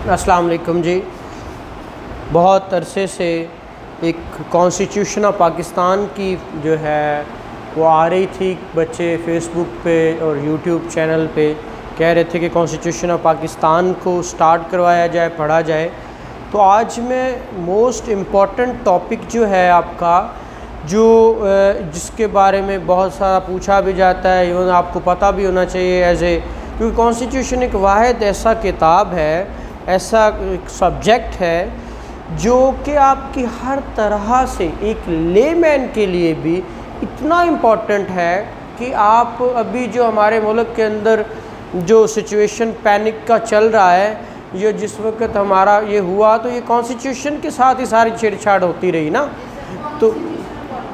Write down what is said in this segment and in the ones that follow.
अस्सलाम वालेकुम जी। बहुत अरसे से एक कॉन्स्टिट्यूशन ऑफ पाकिस्तान की जो है वो आ रही थी, बच्चे फेसबुक पे और यूट्यूब चैनल पे कह रहे थे कि कॉन्स्टिट्यूशन ऑफ पाकिस्तान को स्टार्ट करवाया जाए, पढ़ा जाए। तो आज मैं मोस्ट इम्पॉर्टेंट टॉपिक जो है आपका, जो जिसके बारे में बहुत सारा पूछा भी जाता है, इवन आपको पता भी होना चाहिए क्योंकि कॉन्स्टिट्यूशन एक वाहिद ऐसा किताब है, ऐसा एक सब्जेक्ट है जो कि आपकी हर तरह से एक लेमैन के लिए भी इतना इम्पॉर्टेंट है कि आप अभी जो हमारे मुल्क के अंदर जो सिचुएशन पैनिक का चल रहा है, ये जिस वक्त हमारा ये हुआ तो ये कॉन्स्टिट्यूशन के साथ ही सारी छेड़छाड़ होती रही ना। तो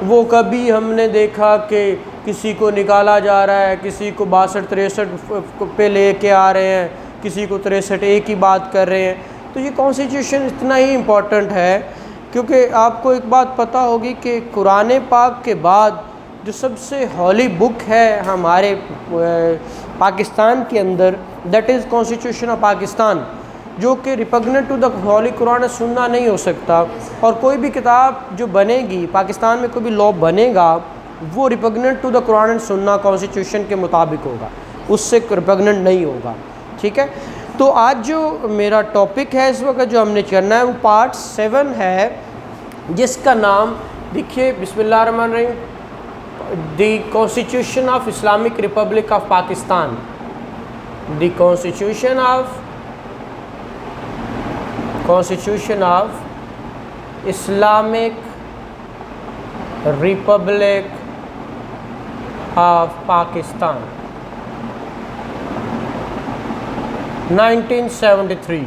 वो कभी हमने देखा कि किसी को निकाला जा रहा है, किसी को 62-63 पे लेके आ रहे हैं, किसी को 63A की बात कर रहे हैं। तो ये कॉन्स्टिट्यूशन इतना ही इम्पॉर्टेंट है क्योंकि आपको एक बात पता होगी कि कुरान पाक के बाद जो सबसे हॉली बुक है हमारे पाकिस्तान के अंदर, that is constitution of Pakistan, जो कि रिपग्नेंट टू द हॉली कुरान सुन्ना नहीं हो सकता। और कोई भी किताब जो बनेगी पाकिस्तान में, कोई भी लॉ बनेगा, वो रिपग्नेंट टू द कुरान सुन्ना कॉन्स्टिट्यूशन के मुताबिक होगा, उससे रिपग्नेंट नहीं होगा। ठीक है। तो आज जो मेरा टॉपिक है इस वक्त जो हमने करना है वो पार्ट 7 है, जिसका नाम देखिए, बिस्मिल्लाहिर्रहमानिर्रहीम, the constitution of Islamic Republic of Pakistan. The constitution of Islamic Republic of Pakistan 1973।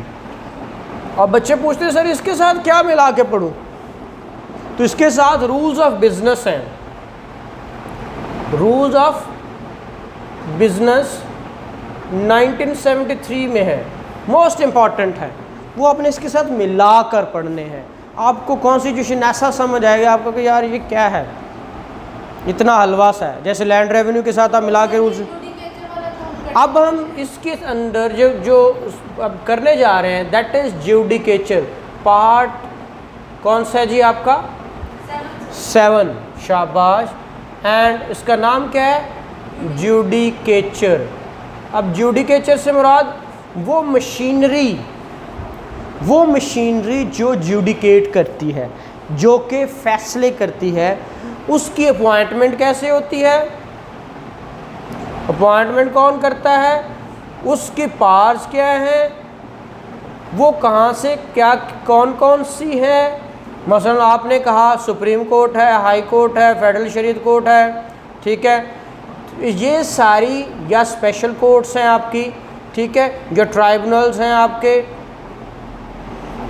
अब बच्चे पूछते हैं सर इसके साथ क्या मिला के पढ़ूं? तो इसके साथ रूल्स ऑफ बिजनेस हैं। रूल्स ऑफ बिजनेस 1973 में है, मोस्ट इम्पॉर्टेंट है, वो अपने इसके साथ मिला कर पढ़ने हैं। आपको कॉन्स्टिट्यूशन ऐसा समझ आएगा आपको कि यार ये क्या है, इतना हलवा सा है, जैसे लैंड रेवेन्यू के साथ आप मिला के रूल्स। अब हम इसके अंदर जो अब करने जा रहे हैं, दैट इज़ ज्यूडिकेचर। पार्ट कौन सा है जी आपका? 7। शाबाश। एंड इसका नाम क्या है? ज्यूडिकेचर। अब ज्यूडिकेचर से मुराद वो मशीनरी जो ज्यूडिकेट करती है, जो कि फैसले करती है, उसकी अपॉइंटमेंट कैसे होती है? अपॉइंटमेंट कौन करता है? उसकी पावर्स क्या हैं? वो कहाँ से क्या कौन कौन सी है? मसलन आपने कहा सुप्रीम कोर्ट है, हाई कोर्ट है, फेडरल शरीयत कोर्ट है, ठीक है, ये सारी या स्पेशल कोर्ट्स हैं आपकी, ठीक है, जो ट्राइब्यूनल्स हैं आपके,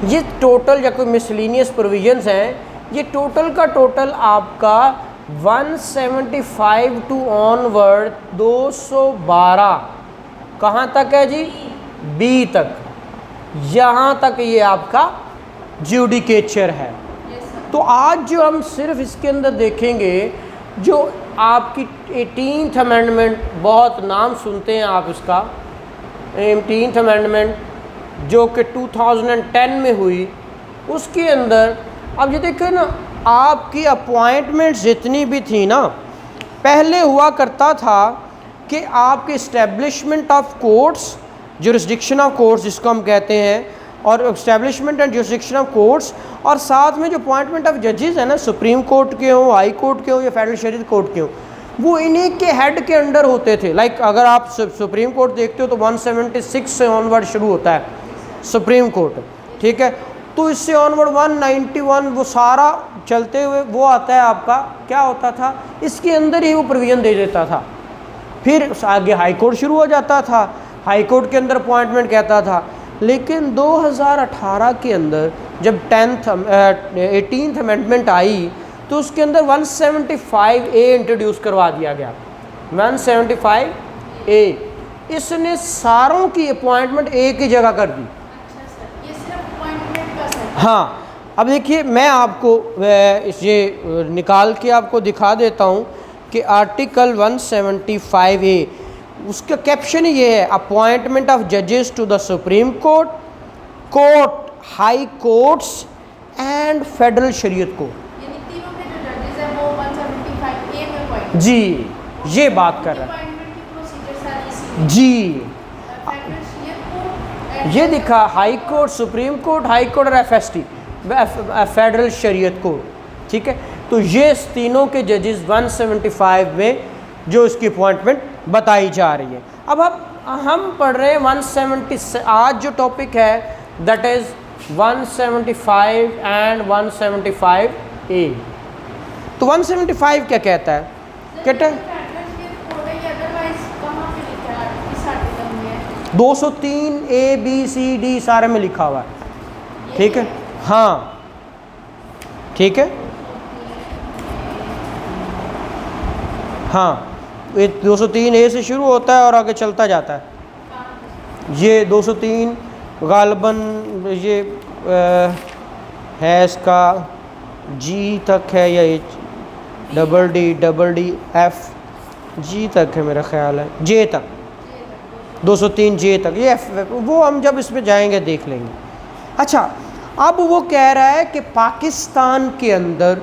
ये टोटल या कोई मिसलिनियस प्रोविजंस हैं, ये टोटल का टोटल आपका 175 टू ऑनवर्ड 212 कहाँ तक है जी? बी तक। यहाँ तक ये आपका ज्यूडिकेचर है। तो आज जो हम सिर्फ इसके अंदर देखेंगे, जो आपकी 18th अमेंडमेंट, बहुत नाम सुनते हैं आप इसका, 18th अमेंडमेंट जो कि 2010 में हुई, उसके अंदर अब ये देखें ना, आपकी अपॉइंटमेंट्स जितनी भी थी ना, पहले हुआ करता था कि आपके establishment of courts, jurisdiction of courts जिसको हम कहते हैं, और establishment and jurisdiction of courts, और साथ में जो अपॉइंटमेंट ऑफ जजेस है ना, सुप्रीम कोर्ट के हों, हाई कोर्ट के हों या फेडरल शरीयत कोर्ट के हों, वो इन्हीं के हेड के अंडर होते थे। लाइक अगर आप सुप्रीम कोर्ट देखते हो तो 176 से ऑनवर्ड शुरू होता है सुप्रीम कोर्ट, ठीक है, तो इससे ऑनवर्ड 191 वो सारा चलते हुए वो आता है आपका, क्या होता था, इसके अंदर ही वो प्रोविज़न दे देता था। फिर आगे हाई कोर्ट शुरू हो जाता था, हाई कोर्ट के अंदर अपॉइंटमेंट कहता था। लेकिन 2018 के अंदर जब 18th अमेंडमेंट आई तो उसके अंदर 175A इंट्रोड्यूस करवा दिया गया। 175A, इसने सारों की अपॉइंटमेंट एक ही जगह कर दी। हाँ, अब देखिए मैं आपको ये निकाल के आपको दिखा देता हूँ कि आर्टिकल 175A उसका कैप्शन ये है, अपॉइंटमेंट ऑफ जजेस to the Supreme Court court, high courts and Federal Shariat Court. यानी तीनों के जो जजेस हैं वो 175A में पॉइंट जी, ये बात कर रहा है अपॉइंटमेंट की प्रोसीजर सारी इसी जी। फेडरल शरीयत कोर्ट ये दिखा high court, supreme Court, high court और एफएसटी, फेडरल शरीयत कोर्ट, ठीक है। तो ये तीनों के जजेस 175 में जो इसकी अपॉइंटमेंट बताई जा रही है। अब हम पढ़ रहे हैं 170, आज जो टॉपिक है दैट इज़ 175 एंड 175A। तो 175 क्या कहता है? कहता है फेडरल शरीयत कोर्ट है, ये अदरवाइज कहाँ पे लिखा है इस आर्टिकल में? 203 ABCD सारे में लिखा हुआ है, ठीक है। हाँ, ठीक है, हाँ, ये 203A से शुरू होता है और आगे चलता जाता है। ये 203 गालबन ये है, इसका जी तक है या डबल डी एफ जी तक है मेरा ख्याल है, जे तक, 203 जे तक, ये वो हम जब इसमें जाएंगे देख लेंगे। अच्छा, अब वो कह रहा है कि पाकिस्तान के अंदर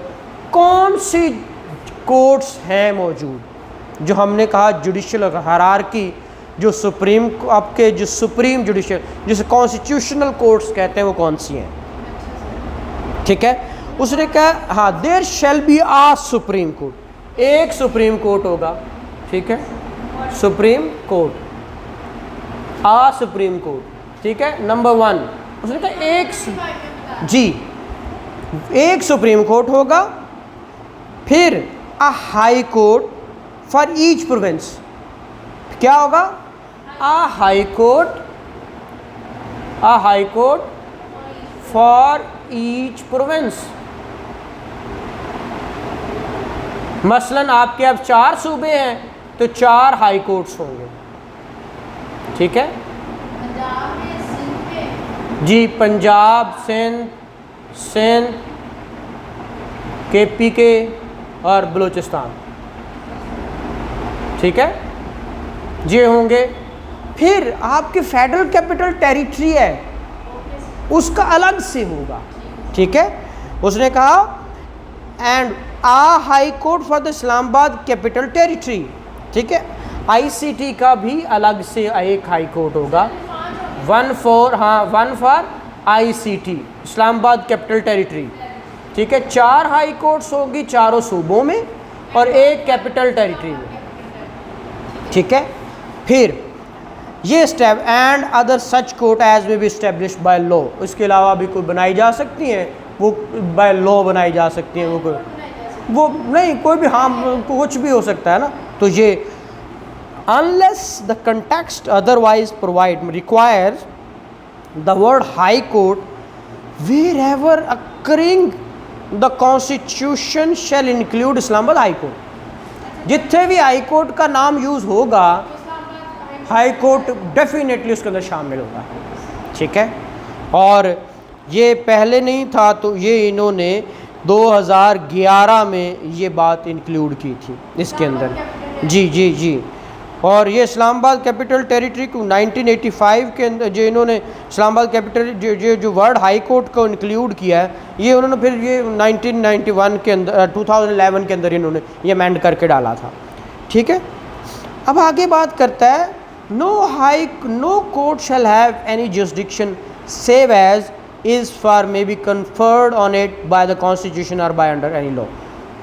कौन सी कोर्ट्स हैं मौजूद, जो हमने कहा जुडिशल हायरार्की, जो सुप्रीम, आपके जो सुप्रीम जुडिशल, जिसे कॉन्स्टिट्यूशनल कोर्ट्स कहते हैं, वो कौन सी हैं, ठीक है। उसने कहा हाँ, there shall be a Supreme Court, एक सुप्रीम कोर्ट होगा, ठीक है, Supreme Court, a Supreme Court, ठीक है, नंबर 1। उसने कहा एक सुप्रीम कोर्ट होगा, फिर a high Court for each province, क्या होगा? A high Court for each province. मसलन आपके अब 4 सूबे हैं तो 4 हाई कोर्ट्स होंगे, ठीक है पंजाब में, सिंध में, जी, पंजाब, सिंध, KPK और बलूचिस्तान, ठीक है, ये होंगे। फिर आपकी फेडरल कैपिटल टेरिटरी है, उसका अलग से होगा, ठीक है। उसने कहा and a High Court for the Islamabad Capital Territory, ठीक है। ICT का भी अलग से एक हाई कोर्ट होगा, 1 for ICT Islamabad Capital Territory, ठीक है। 4 हाई कोर्ट्स होगी चारों सूबों में और एक कैपिटल टेरिटरी में, ठीक है। फिर ये step and other such court as may be established by law, इसके अलावा भी कोई बनाई जा सकती हैं, वो बाय लॉ बनाई जा सकती हैं, वो नहीं, कोई भी, हाँ, कुछ भी हो सकता है ना। तो ये unless the context otherwise requires the word high court wherever occurring the constitution shall include Islamabad high court। जितने भी हाई कोर्ट का नाम यूज़ होगा, हाई कोर्ट डेफिनेटली उसके अंदर शामिल होगा, ठीक है। और ये पहले नहीं था, तो ये इन्होंने 2011 में ये बात इंक्लूड की थी इसके अंदर, जी। और ये इस्लामाबाद कैपिटल टेरिटरी को 1985 के अंदर जो इन्होंने इस्लामाबाद कैपिटल जो वर्ड हाई कोर्ट को इंक्लूड किया है, ये उन्होंने फिर ये 1991 के अंदर 2011 के अंदर इन्होंने ये अमेंड करके डाला था, ठीक है। अब आगे बात करता है no court shall have any jurisdiction save as is for may be conferred on it by the constitution or by under any law,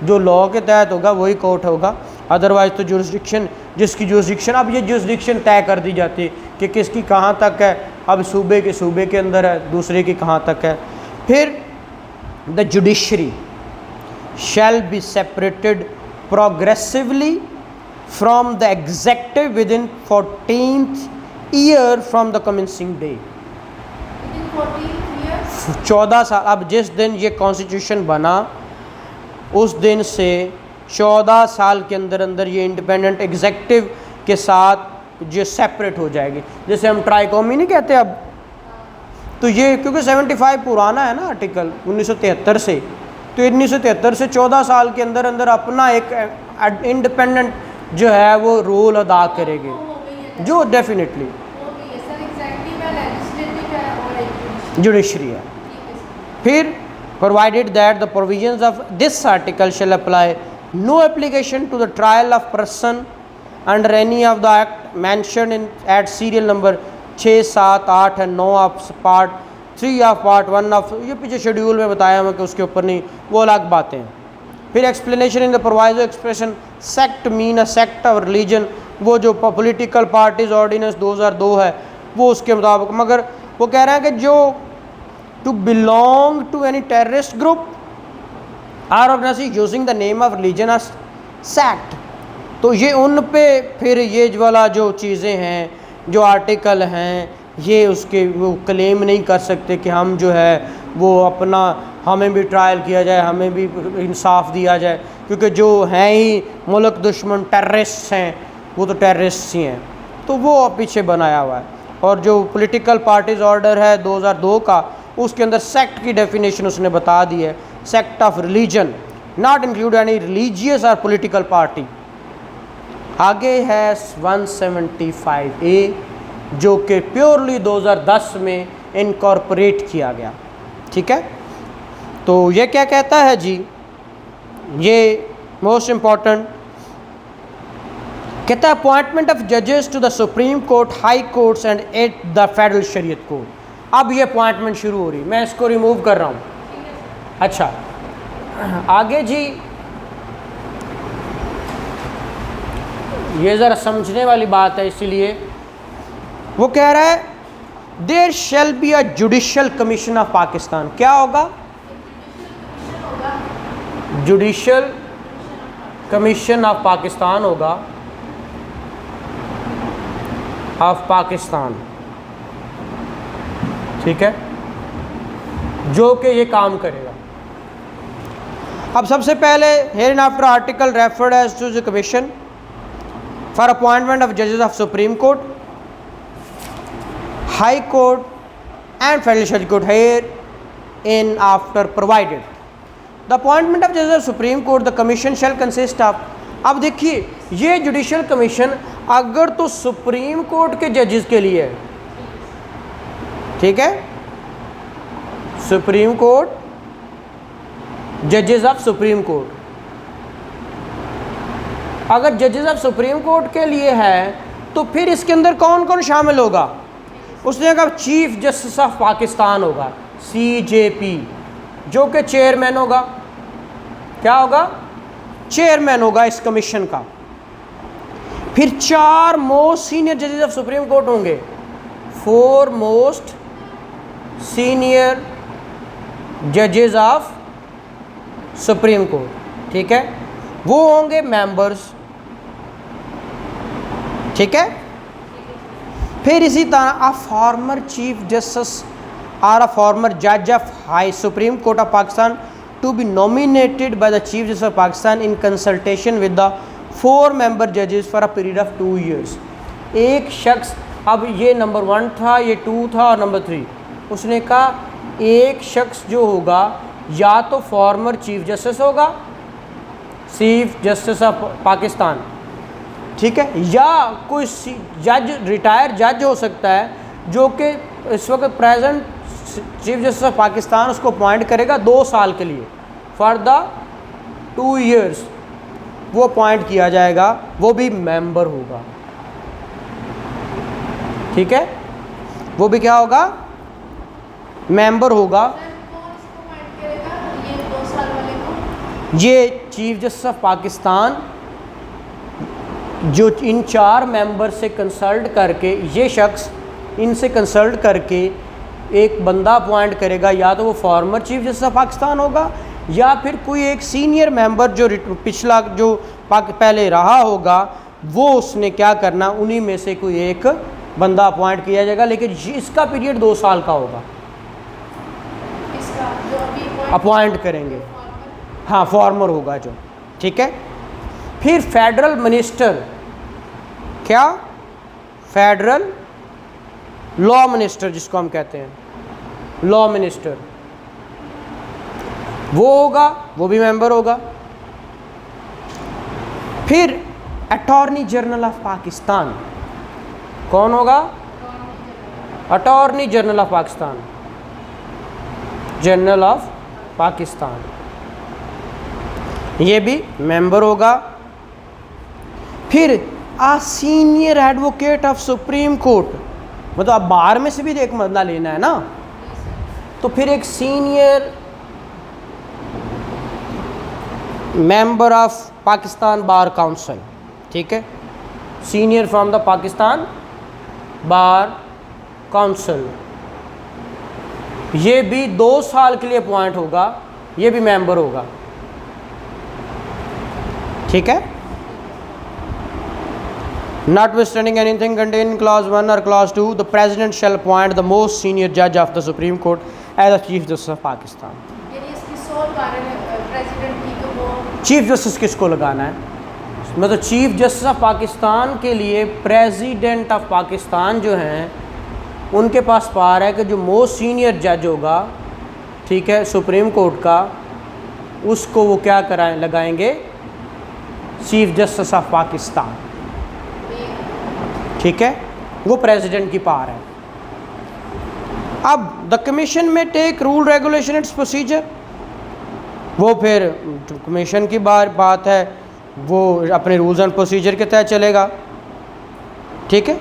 जो लॉ के तहत होगा वही कोर्ट होगा, अदरवाइज तो जुरिसडिक्शन, जिसकी जुरिसडिक्शन, अब ये जुरिसडिक्शन तय कर दी जाती है कि किसकी कहाँ तक है, अब सूबे के अंदर है, दूसरे की कहाँ तक है। फिर the judiciary shall be separated progressively from the adjective with in 14th year from the commencing day. 14 साल, अब जिस दिन ये कॉन्स्टिट्यूशन बना उस दिन से 14 साल के अंदर ये इंडिपेंडेंट एग्जेक्टिव के साथ जो सेपरेट हो जाएगी, जैसे हम ट्राइकोमी नहीं कहते अब, तो ये क्योंकि 75 पुराना है ना आर्टिकल 1973 से, तो 1973 से 14 साल के अंदर अपना एक इंडिपेंडेंट जो है वो रोल अदा करेगी, जो डेफिनेटली जुडिशरी है। फिर provided that the provisions of this article shall apply, no application to the trial of person under any of the act mention in at serial number 6, 7, 8 and 9 of part 3 of part 1 of, ये पीछे schedule में बताया मैं कि उसके ऊपर नहीं, वो अलग बातें हैं। फिर explanation in the proviso expression sect mean a sect of religion, वो जो पॉलिटिकल पार्टीज ऑर्डिनेंस 2002 है वो उसके मुताबिक, मगर वो कह रहे हैं कि जो to belong to any terrorist group or organisation using the name of religion or sect, तो ये उन पे फिर ये वाला जो चीज़ें हैं, जो आर्टिकल हैं, ये उसके वो क्लेम नहीं कर सकते कि हम जो है वो अपना, हमें भी ट्रायल किया जाए, हमें भी इंसाफ दिया जाए, क्योंकि जो हैं ही मुल्क दुश्मन टेररिस्ट हैं वो तो टेररिस्ट ही हैं, तो वो पीछे बनाया हुआ है। और जो पॉलिटिकल पार्टीज ऑर्डर है 2002 का, उसके अंदर सेक्ट की डेफिनेशन उसने बता दी है, sect of religion not include any religious और पॉलिटिकल पार्टी। आगे है 175A जो कि प्योरली 2010 में इनकॉर्पोरेट किया गया, ठीक है। तो ये क्या कहता है जी, ये मोस्ट इम्पॉर्टेंट कहता है अपॉइंटमेंट ऑफ जजेस to the Supreme Court, high courts and at the Federal Shariat Court. अब ये अपॉइंटमेंट शुरू हो रही, मैं इसको रिमूव कर रहा हूँ। अच्छा, आगे जी ये ज़रा समझने वाली बात है, इसीलिए वो कह रहा है there shall be a judicial commission of Pakistan. क्या होगा? जुडिशल कमीशन ऑफ पाकिस्तान होगा, ऑफ पाकिस्तान, ठीक है, जो कि ये काम करेगा। अब सबसे पहले hair and after article referred as to the commission for appointment of जजेस of supreme Court, high court and Federal Shariat court here in after provided the appointment of जजेस of supreme court the commission shell consist of. अब देखिए ये judicial commission अगर तो supreme court के जजेस के लिए है, ठीक है, सुप्रीम कोर्ट, जजेस ऑफ सुप्रीम कोर्ट, अगर जजेस ऑफ सुप्रीम कोर्ट के लिए है तो फिर इसके अंदर कौन कौन शामिल होगा? उसने कहा चीफ जस्टिस ऑफ पाकिस्तान होगा, CJP, जो कि चेयरमैन होगा। क्या होगा? चेयरमैन होगा इस कमीशन का। फिर 4 मोस्ट सीनियर जजेस ऑफ सुप्रीम कोर्ट होंगे, 4 मोस्ट सीनियर जजेस ऑफ सुप्रीम कोर्ट, ठीक है, वो होंगे मेंबर्स, ठीक है। फिर इसी तरह अ फॉर्मर चीफ जस्टिस और अ फॉर्मर जज of high supreme court of Pakistan to be nominated by the chief justice of Pakistan in consultation with the 4 member जजेस for a period of 2 years। एक शख्स, अब ये नंबर 1 था, ये 2 था और नंबर 3, उसने कहा एक शख्स जो होगा या तो फॉर्मर चीफ जस्टिस होगा, चीफ जस्टिस ऑफ पाकिस्तान, ठीक है, या कोई जज, रिटायर जज हो सकता है जो कि इस वक्त present chief justice of Pakistan उसको अपॉइंट करेगा 2 साल के लिए, फॉर द 2 years वो अपॉइंट किया जाएगा, वो भी मेंबर होगा, ठीक है, वो भी क्या होगा? मेंबर होगा। ये चीफ जस्टिस ऑफ पाकिस्तान जो इन 4 मेंबर से कंसल्ट करके, ये शख्स इनसे कंसल्ट करके एक बंदा अपॉइंट करेगा, या तो वो farmer chief justice of Pakistan होगा या फिर कोई एक सीनियर मेंबर जो पिछला जो पहले रहा होगा, वो उसने क्या करना, उन्हीं में से कोई एक बंदा अपॉइंट किया जाएगा, लेकिन इसका पीरियड 2 साल का होगा, अपॉइंट करेंगे, हाँ, फॉर्मर होगा जो, ठीक है। फिर फेडरल मिनिस्टर, क्या? फेडरल लॉ मिनिस्टर जिसको हम कहते हैं, लॉ मिनिस्टर, वो होगा, वो भी मेंबर होगा। फिर अटॉर्नी जनरल ऑफ पाकिस्तान, कौन होगा? Attorney general of Pakistan, general of Pakistan, ये भी मेंबर होगा। फिर आ senior advocate of supreme court, मतलब आप बाहर में से भी एक बंदा लेना है ना, तो फिर एक senior member of Pakistan bar council, ठीक है, senior from the Pakistan bar council, ये भी 2 साल के लिए अपॉइंट होगा, ये भी मेंबर होगा, ठीक है। Notwithstanding anything contained in clause 1 or clause 2, the president shall appoint the most senior judge of the Supreme Court as the Chief Justice of Pakistan. यानी इसकी सोल प्रेसिडेंट की तो वो चीफ जस्टिस किसको लगाना है, मतलब चीफ जस्टिस ऑफ पाकिस्तान के लिए प्रेसिडेंट ऑफ पाकिस्तान जो हैं उनके पास पावर है कि जो मोस्ट सीनियर जज होगा, ठीक है, सुप्रीम कोर्ट का, उसको वो क्या कराएं, लगाएंगे चीफ जस्टिस ऑफ पाकिस्तान, ठीक है, वो प्रेसिडेंट की पावर है। अब द कमीशन में take rule regulation its procedure, वो फिर कमीशन की बात है, वो अपने रूल्स एंड प्रोसीजर के तहत चलेगा, ठीक है।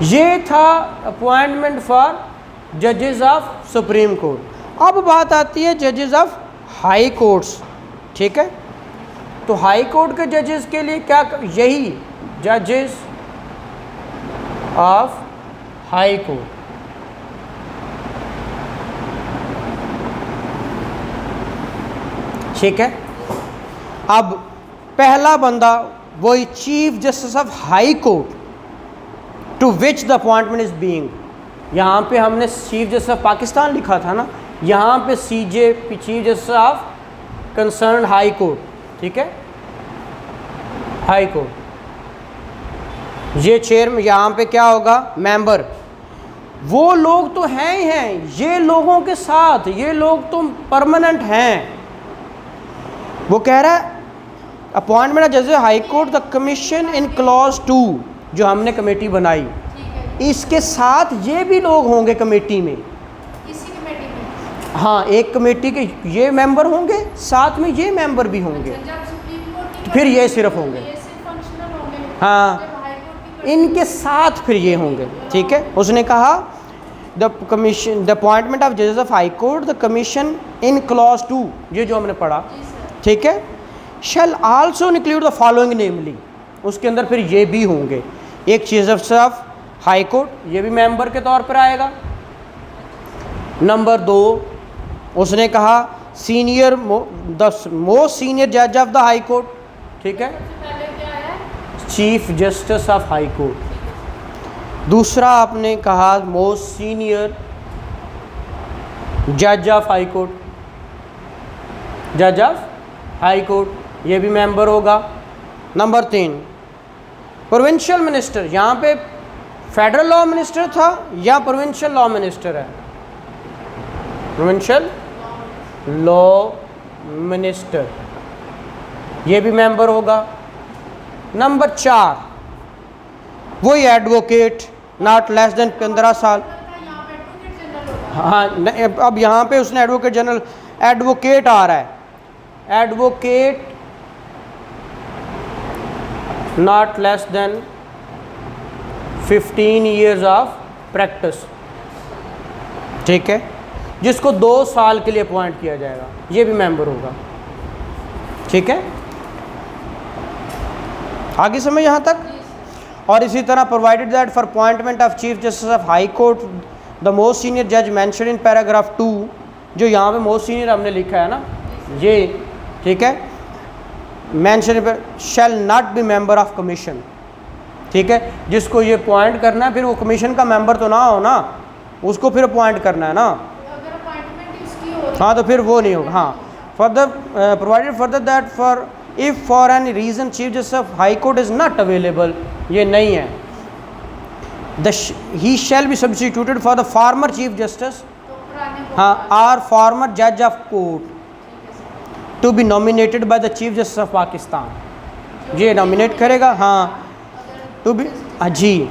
ये था अपॉइंटमेंट फॉर जजेस ऑफ सुप्रीम कोर्ट। अब बात आती है जजेस ऑफ हाई कोर्ट्स, ठीक है। तो हाई कोर्ट के जजेस के लिए क्या, यही जजेस ऑफ हाई कोर्ट, ठीक है। अब पहला बंदा वही chief justice of high court to which the appointment is being, यहाँ पे हमने चीफ जस्टिस ऑफ पाकिस्तान लिखा था ना, यहाँ पे CJ chief justice of concern high court, ठीक है, हाई कोर्ट। ये चेयर में यहाँ पे क्या होगा, मेंबर, वो लोग तो हैं ही हैं, ये लोगों के साथ, ये लोग तो परमानेंट हैं। वो कह रहा है अपॉइंटमेंट ऑफ जज high court the commission in clause 2, जो हमने कमेटी बनाई, इसके साथ ये भी लोग होंगे कमेटी में, इसी कमेटी में, हाँ, एक कमेटी के ये मेंबर होंगे, साथ में ये मेंबर भी होंगे, जब सुप्रीम कोर्ट की फिर ये सिर्फ होंगे, ये सिर्फ फंक्शनल होंगे, हाँ, जब हाई कोर्ट की इनके साथ फिर ये होंगे, ठीक है। उसने कहा the commission the appointment of जजेस of high court the commission in clause 2, ये जो हमने पढ़ा, ठीक है, shall also include the following namely, उसके अंदर फिर ये भी होंगे, एक chief justice of high court, ये भी मेंबर के तौर पर आएगा। नंबर 2 उसने कहा सीनियर द मोस्ट सीनियर जज ऑफ द हाई कोर्ट, ठीक है, पहले क्या है, chief justice of high court. दूसरा आपने कहा मोस्ट सीनियर जज ऑफ हाई कोर्ट, जज ऑफ हाई कोर्ट, ये भी मेंबर होगा। नंबर 3 प्रोविंशियल मिनिस्टर, यहाँ पे फेडरल लॉ मिनिस्टर था या प्रोविंशियल लॉ मिनिस्टर है, प्रोविंशियल लॉ मिनिस्टर, ये भी मेंबर होगा। नंबर 4 वही एडवोकेट नॉट लेस देन 15 साल, यहाँ पे एडवोकेट जनरल होगा, हाँ, अब यहाँ पे उसने एडवोकेट जनरल, एडवोकेट आ रहा है, advocate not less than 15 years of practice, ठीक है, जिसको 2 साल के लिए अपॉइंट किया जाएगा, ये भी मेंबर होगा, ठीक है। आगे समझ यहाँ तक। और इसी तरह provided that for appointment of chief justice of high court the most senior जज मेंशन इन पैराग्राफ 2, जो यहाँ पे मोस्ट सीनियर हमने लिखा है ना, ये, ठीक है, मेंशन पर shall not be member of commission, ठीक है, जिसको ये अपॉइंट करना है फिर वो कमीशन का मेंबर तो ना हो ना, उसको फिर अपॉइंट करना है ना, अगर अपॉइंटमेंट इसकी हो हाँ, तो फिर वो नहीं होगा। हाँ, further provided further that for if for any reason chief justice of high court is not available, ये नहीं है, he shall be substituted for the former chief justice, तो पुराने को हाँ, आर फॉर्मर जज of court to be nominated by the chief justice of Pakistan, ये nominate करेगा, हाँ, टू बी, जी,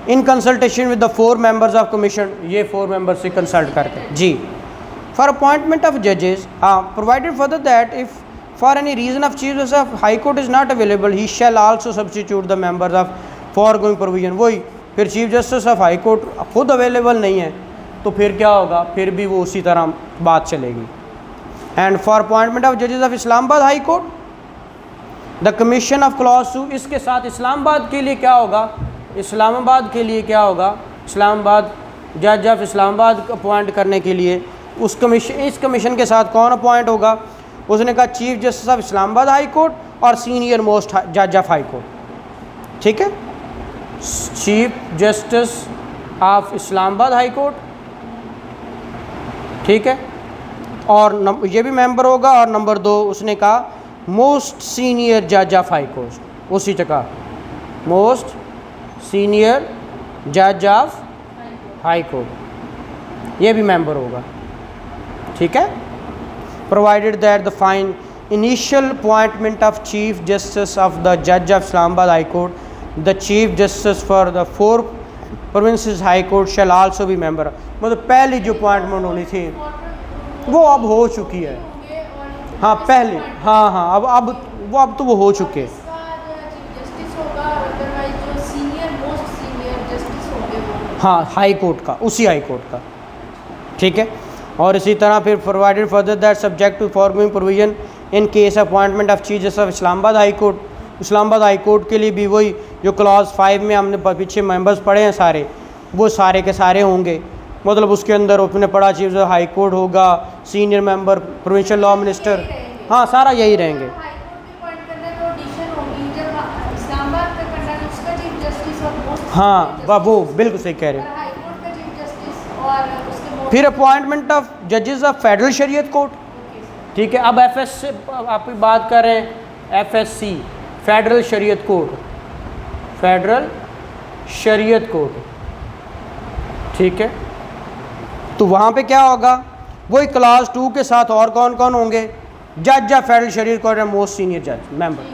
in consultation with the 4 members of commission, ये 4 members से कंसल्ट करके, जी, फॉर अपॉइंटमेंट ऑफ जजेस, provided further that if for any reason of chief justice of high court is not available he shall also substitute the members of foregoing provision. वही फिर chief justice of high court खुद available नहीं है तो फिर क्या होगा, फिर भी वो उसी तरह बात चलेगी। एंड फॉर अपॉइंटमेंट ऑफ जजेस of Islamabad high court the commission of clause 2, इसके साथ इस्लामाबाद के लिए क्या होगा, इस्लामाबाद के लिए क्या होगा, इस्लामाबाद जज ऑफ इस्लामाबाद अपॉइंट करने के लिए उस कमीशन, इस कमीशन के साथ कौन अपॉइंट होगा, उसने कहा chief justice of Islamabad high court और सीनियर मोस्ट जज ऑफ हाई कोर्ट। ठीक है, chief justice of Islamabad high court, ठीक है, और ये भी मेंबर होगा। और नंबर 2 उसने कहा मोस्ट सीनियर जज ऑफ हाई कोर्ट, उसी जगह मोस्ट सीनियर जज ऑफ हाई कोर्ट, ये भी मेंबर होगा। ठीक है, provided that the fine initial appointment of chief justice of the जज of Islamabad high court the chief justice for the 4 provinces high court shall also भी मेंबर। मतलब पहली जो अपॉइंटमेंट होनी थी वो अब हो चुकी है। हाँ पहले, हाँ अब तो वो हो चुके हैं। हाँ हाई कोर्ट का, उसी हाई कोर्ट का। ठीक है, और इसी तरह फिर provided further that subject to foregoing provision in case appointment of chief justice of Islamabad high Court, Islamabad high Court के लिए भी वही जो क्लॉज 5 में हमने पीछे मेंबर्स पढ़े हैं सारे, वो सारे के सारे होंगे। मतलब उसके अंदर अपने पढ़ा चीफ जस्टिस हाई कोर्ट होगा, senior member, provincial law minister, हाँ सारा यही रहेंगे। हाँ वो बिल्कुल सही कह रहे हैं। फिर अपॉइंटमेंट ऑफ जजेस ऑफ फेडरल शरीयत कोर्ट। ठीक है, अब FS से आप बात कर रहे हैं, FSC federal Shariat court, federal Shariat court. ठीक है, तो वहाँ पे क्या होगा, वही क्लास 2 के साथ और कौन कौन होंगे, जज of federal Shariat court most senior जज मेंबर,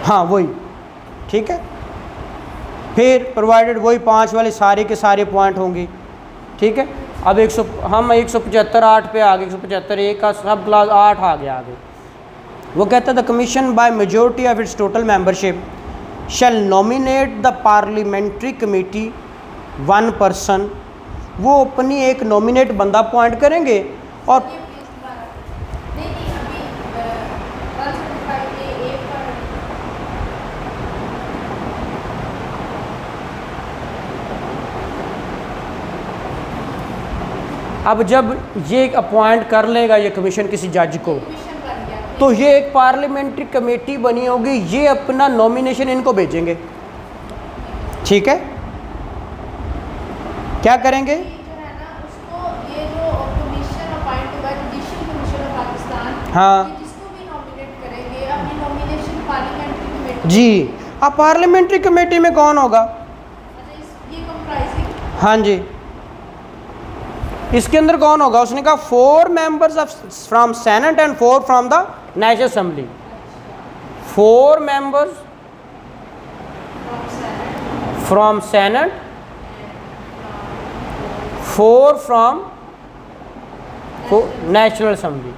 हाँ वही। ठीक है, फिर प्रोवाइडेड वही 5 वाले सारे के सारे पॉइंट होंगे। ठीक है, अब 175(8) पे आ गए, 175(1) का सब क्लास 8 आ गया आगे। वो कहता है the commission by majority of its total membership shall nominate the parliamentary committee 1 person, वो अपनी एक नॉमिनेट बंदा अपॉइंट करेंगे। और अब जब ये अपॉइंट कर लेगा ये कमीशन किसी जज को, तो ये एक पार्लियामेंट्री कमेटी बनी होगी, ये अपना नॉमिनेशन इनको भेजेंगे। ठीक है, क्या करेंगे, हाँ जी। अब पार्लियामेंट्री कमेटी में कौन होगा, हाँ जी, इसके अंदर कौन होगा, उसने कहा 4 members of from senate and 4 from the national assembly, 4 members from senate, 4 from national assembly.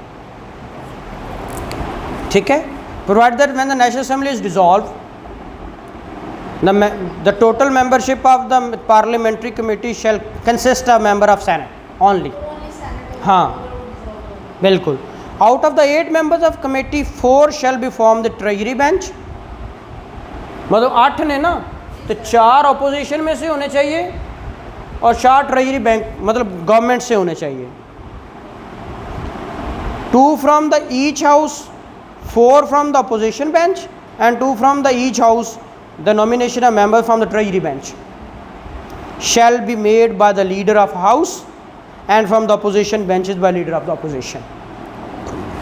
ठीक है, provide that when the national assembly is dissolve the total membership of the parliamentary committee shall consist of member of senate only, हाँ बिल्कुल। out of the 8 members of committee 4 shall be form the treasury bench, मतलब 8 ने ना, तो 4 opposition में से होने चाहिए और 4 ट्रेजरी बैंक मतलब गवर्नमेंट से होने चाहिए। 2 from the each house, 4 from the opposition bench and 2 from the each house. The nomination of members from the treasury bench shall be made by the leader of house and from the opposition benches by leader of the opposition.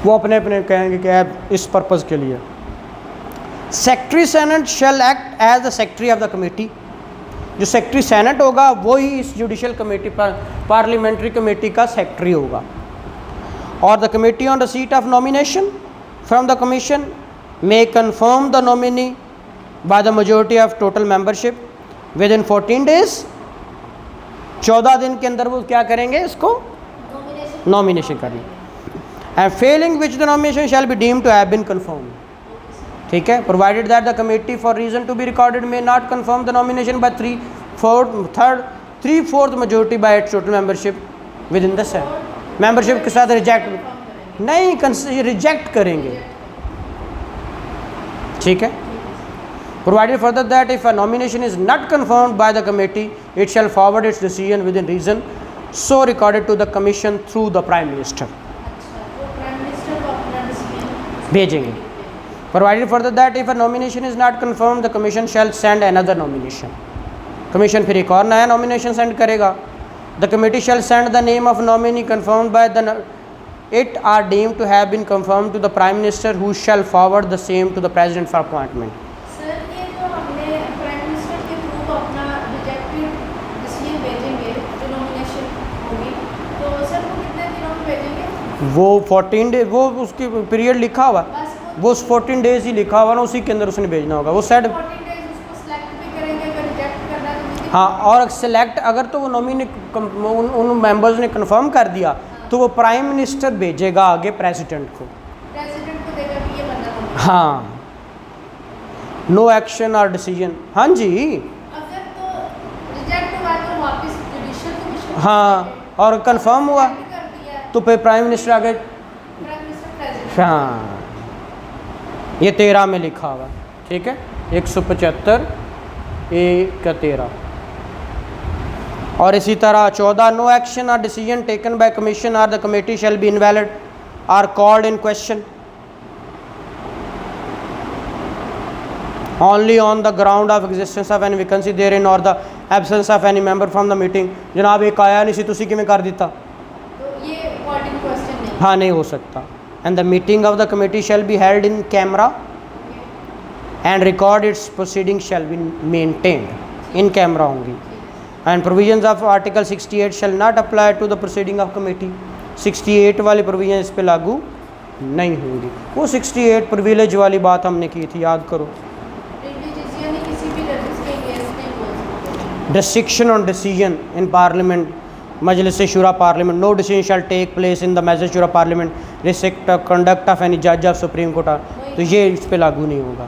वो अपने अपने कहेंगे कि इस purpose के लिए। Secretary senate shall act as the secretary of the committee, जो secretary senate होगा वही इस जुडिशल कमेटी पर पार्लियामेंट्री कमेटी का सेक्रेटरी होगा। और the committee on receipt of nomination from the commission may confirm the nominee by the majority of total membership within 14 days, 14 दिन के अंदर वो क्या करेंगे, इसको नॉमिनेशन करनी, and failing which the nomination shall be deemed to have been confirm, ठीक है, provided that the committee for reason to be recorded may not confirm the nomination by 3/4 majority by its total membership within the set. Membership के साथ reject नहीं, reject करेंगे, ठीक है। Provided further that if a nomination is not confirmed by the committee, it shall forward its decision within reason, so recorded to the commission through the Prime Minister। अच्छा, वो prime minister को अपना decision भेजेंगे। Provided further that if a nomination is not confirmed, the commission shall send another nomination। commission फिर एक और नया nomination send करेगा। The committee shall send the name of nominee confirmed by the it are deemed to have been confirmed to the Prime Minister, who shall forward the same to the President for appointment। Sir ये जो हमने prime minister के through अपना rejected decision भेजेंगे जो nomination होगी, तो sir वो कितने दिनों में भेजेंगे? वो 14 डे, वो उसकी पीरियड लिखा हुआ, बस वो 14 डेज ही लिखा हुआ ना, उसी के अंदर उसने भेजना होगा। वो सेट 14 डेज उसको सेलेक्ट भी करेंगे, अगर रिजेक्ट करना है तो हाँ, और सेलेक्ट अगर तो वो नॉमिनी उन मेंबर्स ने कंफर्म कर दिया तो वो प्राइम मिनिस्टर भेजेगा आगे प्रेसिडेंट को, प्रेसिडेंट को देगा कि ये बंदा होगा। हाँ, नो एक्शन और डिसीजन, हाँ जी, अगर तो रिजेक्ट हुआ तो वापस जुडिशियल कमीशन हाँ, और कंफर्म हुआ कर दिया तो फिर प्राइम मिनिस्टर आगे, प्राइम मिनिस्टर प्रेसिडेंट। हाँ, ये 13 में लिखा हुआ, ठीक है, 175 ए का 13। और इसी तरह 14, no action or decision taken by commission or the committee shall be invalid or called in question only on the ground of existence of any vacancy therein or the absence of any member from the meeting। जनाब एक आया नहीं सी, तुसी किवें कर दिता, तो ये अकॉर्डिंग क्वेश्चन नहीं। हाँ नहीं हो सकता। And the meeting of the committee shall be held in camera and record its proceeding shall be maintained in camera होंगी। And provisions of article 68 shall not apply to the proceeding of committee. 68 वाली provision इस पर लागू नहीं होंगी। वो 68 privilege वाली बात हमने की थी, याद करो। Restriction on decision in Parliament, Majlis Shura Parliament, no decision shall take place in the Majlis Shura Parliament, restrict the conduct of any judge of Supreme Court, तो ये इस पे लागू नहीं होगा।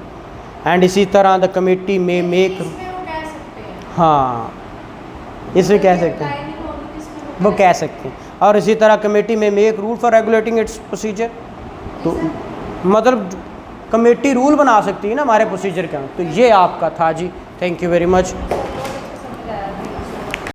एंड इसी तरह द कमेटी में मेक, हाँ इसमें कह सकते हैं, वो कह सकते हैं। और इसी तरह कमेटी में make rule for regulating it's procedure, तो मतलब कमेटी रूल बना सकती है ना हमारे प्रोसीजर का। तो ये आपका था जी, थैंक यू वेरी मच।